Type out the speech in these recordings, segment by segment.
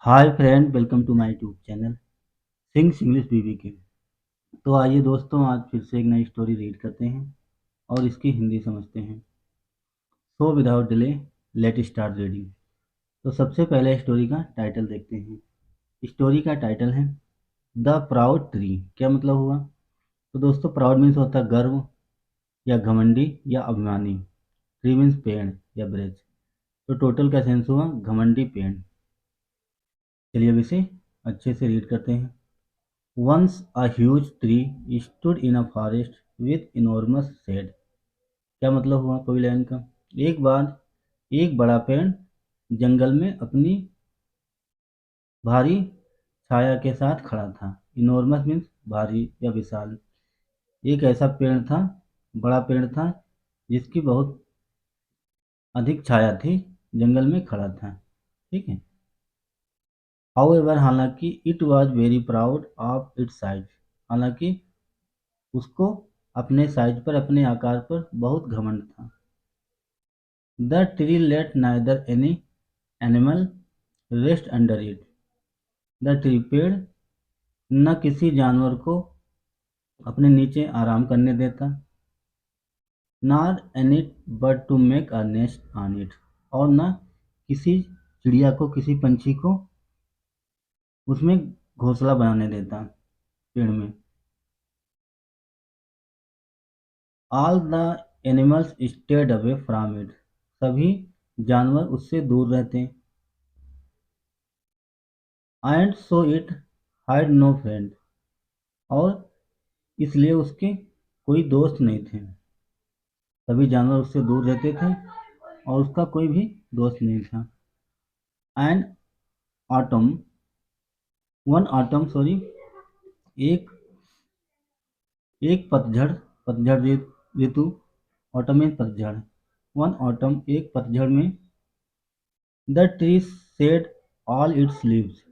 Hi friend, welcome to my YouTube channel sings English BB के। तो आइए दोस्तों, आज फिर से एक नई स्टोरी रीड करते हैं और इसकी हिंदी समझते हैं। So without delay let start reading. तो सबसे पहले स्टोरी का टाइटल देखते हैं। स्टोरी का टाइटल है द प्राउड ट्री। क्या मतलब हुआ? तो दोस्तों, प्राउड मीन्स होता है गर्व या घमंडी या अभिमानी। ट्री मीन्स पेड़ या ब्रिज। तो टोटल का सेंस हुआ घमंडी पेड़। चलिए अब इसे अच्छे से रीड करते हैं। Once a huge tree stood in a forest with enormous shade। क्या मतलब हुआ पहली लाइन का? एक बार एक बड़ा पेड़ जंगल में अपनी भारी छाया के साथ खड़ा था। इनॉर्मस मीन्स भारी या विशाल। एक ऐसा पेड़ था, बड़ा पेड़ था, जिसकी बहुत अधिक छाया थी, जंगल में खड़ा था। ठीक है। हाउएवर, हालांकि it was very proud of its size. हालांकि उसको अपने साइज पर, अपने आकार पर बहुत घमंड था। The tree let neither any animal rest under it. The tree पेड़ न किसी जानवर को अपने नीचे आराम करने देता, nor any bird to make a nest on it. और न किसी चिड़िया को, किसी पंछी को उसमें घोंसला बनाने देता, पेड़ में। All the animals stayed away from it. सभी जानवर उससे दूर रहते। And so it had no friend. और इसलिए उसके कोई दोस्त नहीं थे। सभी जानवर उससे दूर रहते थे और उसका कोई भी दोस्त नहीं था। An autumn, one autumn sorry, एक एक पतझड़, पतझड़ ऋतु। ऑटम में पतझड़। वन ऑटम, एक पतझड़ में the tree shed all its leaves.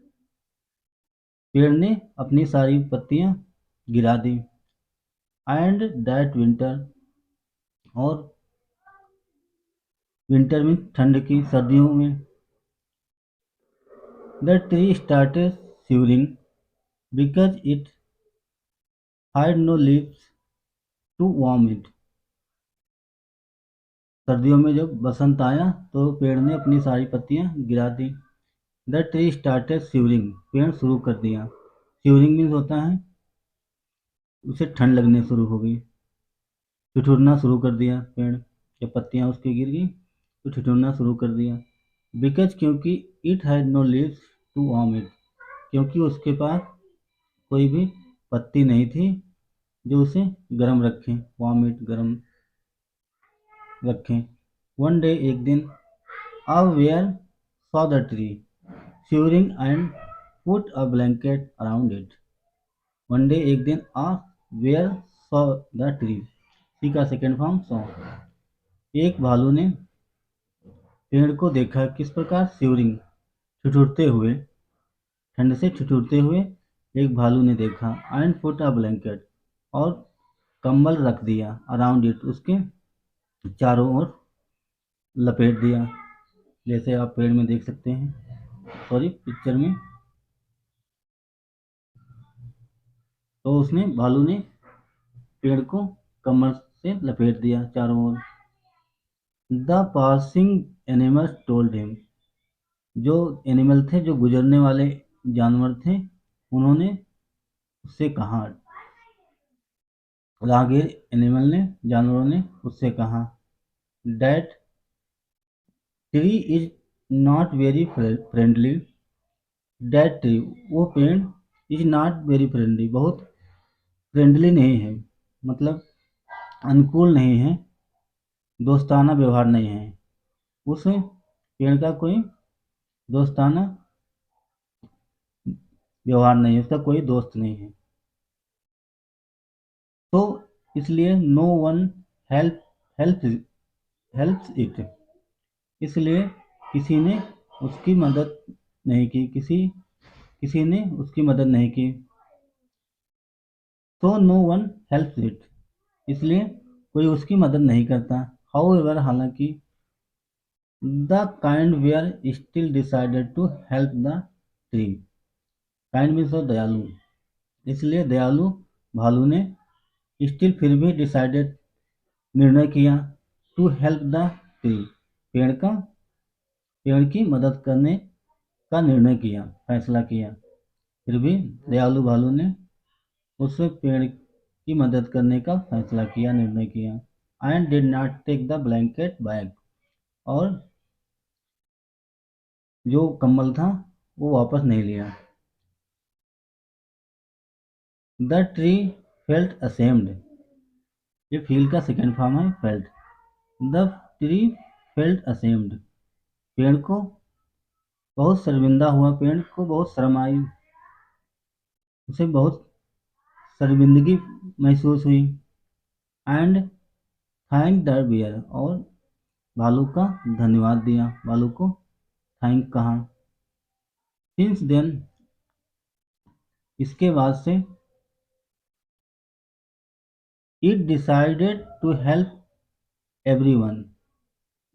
पेड़ ने अपनी सारी पत्तियां गिरा दी। एंड दैट विंटर, और विंटर में ठंड की, सर्दियों में। The tree started shivering because it had no leaves to warm it. सर्दियों में जब बसंत आया तो पेड़ ने अपनी सारी पत्तियां गिरा दी। द ट्री स्टार्टेड शिवरिंग, पेड़ शुरू कर दिया। शिवरिंग मीन्स होता है उसे ठंड लगने शुरू हो गई, ठिठुरना शुरू कर दिया पेड़। जब पत्तियां उसकी गिर गई तो ठिठुरना शुरू कर दिया। बिकॉज, क्योंकि it had no leaves to warm it, क्योंकि उसके पास कोई भी पत्ती नहीं थी जो उसे गर्म रखें, वार्म इट, गर्म रखें। वन डे, एक दिन, a wear saw the tree shivering and put a blanket around it. One day, एक दिन, a wear saw the tree, see का सेकेंड फॉर्म सॉ। एक भालू ने पेड़ को देखा। किस प्रकार? शिवरिंग, ठिठुरते हुए, ठंड से ठिठुरते हुए एक भालू ने देखा। एंड पुट अ ब्लैंकेट, और कंबल रख दिया। अराउंड इट, उसके चारों ओर लपेट दिया। जैसे आप पेड़ में देख सकते हैं, सॉरी पिक्चर में। तो उसने, भालू ने पेड़ को कमर से लपेट दिया चारों ओर। The passing animals told him. जो एनिमल थे, जो गुजरने वाले जानवर थे, उन्होंने उससे कहा, राहगीर एनिमल ने, जानवरों ने उससे कहा, that tree is not very friendly. That tree, वो पेड़, इज नॉट वेरी फ्रेंडली, बहुत फ्रेंडली नहीं है, मतलब अनुकूल नहीं है, दोस्ताना व्यवहार नहीं है। उस पेड़ का कोई दोस्ताना व्यवहार नहीं है, उसका कोई दोस्त नहीं है। तो इसलिए no one help help helps it, इसलिए किसी ने उसकी मदद नहीं की, किसी ने उसकी मदद नहीं की। तो नो वन हेल्प्स इट, इसलिए कोई उसकी मदद नहीं करता। हाउएवर, हालांकि the kind were still decided to help the tree. Kind means of दयालु। इसलिए दयालु भालू ने स्टिल फिर भी डिसाइडेड निर्णय किया टू हेल्प द ट्री, पेड़ की मदद करने का निर्णय किया, फैसला किया। फिर भी दयालु भालू ने उस पेड़ की मदद करने का फैसला किया, निर्णय किया। And did not take the blanket back, और जो कम्बल था वो वापस नहीं लिया। द ट्री फेल्ट असेम्ड, ये फील का सेकेंड फॉर्म है, felt. The tree felt ashamed, पेड़ को बहुत शर्मिंदा हुआ, पेड़ को बहुत शर्म आई, उसे बहुत शर्मिंदगी महसूस हुई। एंड थैंक द बियर, और भालू का धन्यवाद दिया, भालू को थैंक कहा। सिंस देन, इसके बाद से, it decided to help everyone,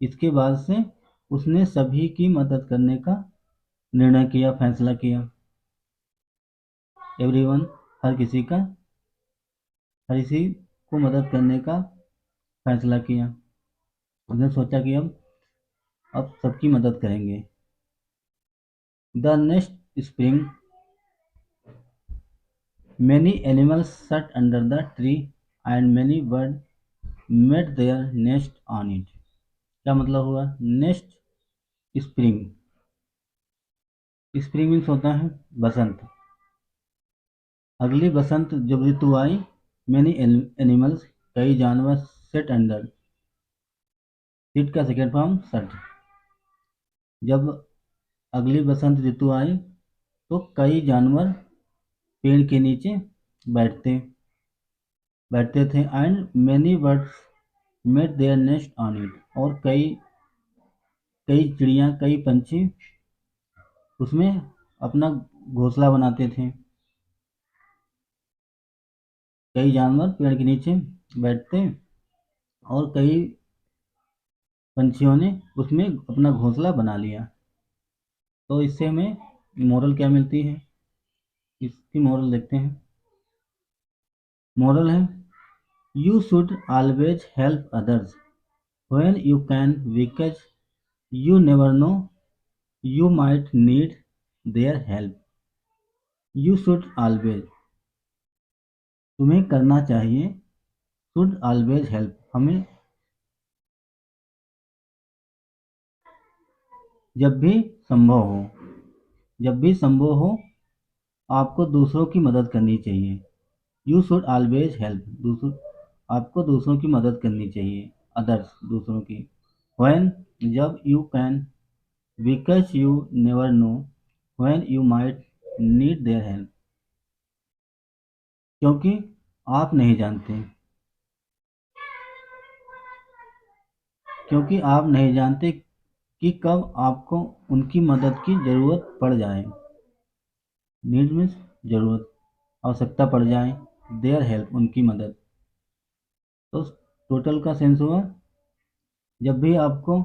इसके बाद से उसने सभी की मदद करने का निर्णय किया, फैसला किया। एवरीवन, हर किसी का, हर किसी को मदद करने का फैसला किया। उसने सोचा कि अब सबकी मदद करेंगे। The next spring many animals sat under the tree and many bird made their nest on it. क्या मतलब हुआ? नेक्स्ट स्प्रिंग, स्प्रिंग मीन्स होता है बसंत। अगली बसंत जब ऋतु आई, मैनी एनिमल्स, कई जानवर, सेट अंडर, सिट का सेकेंड फॉर्म सट। जब अगली बसंत ऋतु आई तो कई जानवर पेड़ के नीचे बैठते बैठते थे। And many birds made their nest on it, और कई कई चिड़िया, कई पंछी उसमें अपना घोंसला बनाते थे। कई जानवर पेड़ के नीचे बैठते और कई पंछियों ने उसमें अपना घोंसला बना लिया। तो इससे हमें मोरल क्या मिलती है, इसकी मोरल देखते हैं। मोरल है, you should always help others when you can, because you never know you might need their help. You should always, तुम्हें करना चाहिए, शुड ऑलवेज हेल्प, हमें जब भी संभव हो, जब भी संभव हो आपको दूसरों की मदद करनी चाहिए। यू शुड ऑलवेज हेल्प, आपको दूसरों की मदद करनी चाहिए, अदर्स, दूसरों की। व्हेन, जब, you can, because you never know when you might need their help, क्योंकि आप नहीं जानते, क्योंकि आप नहीं जानते कि कब आपको उनकी मदद की ज़रूरत पड़ जाए। नीड मीन्स ज़रूरत, आवश्यकता पड़ जाए, देयर हेल्प, उनकी मदद। तो टोटल का सेंस हुआ, जब भी आपको,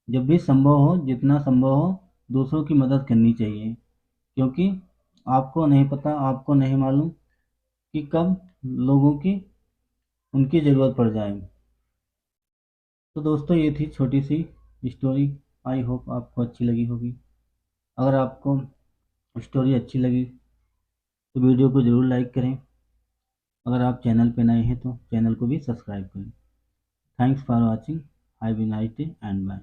जब भी संभव हो, जितना संभव हो दूसरों की मदद करनी चाहिए, क्योंकि आपको नहीं पता, आपको नहीं मालूम कि कब लोगों की उनकी ज़रूरत पड़ जाए। तो दोस्तों ये थी छोटी सी स्टोरी, आई होप आपको अच्छी लगी होगी। अगर आपको स्टोरी अच्छी लगी तो वीडियो को ज़रूर लाइक करें। अगर आप चैनल पर नए हैं तो चैनल को भी सब्सक्राइब करें। Thanks for watching, have a nice day and bye.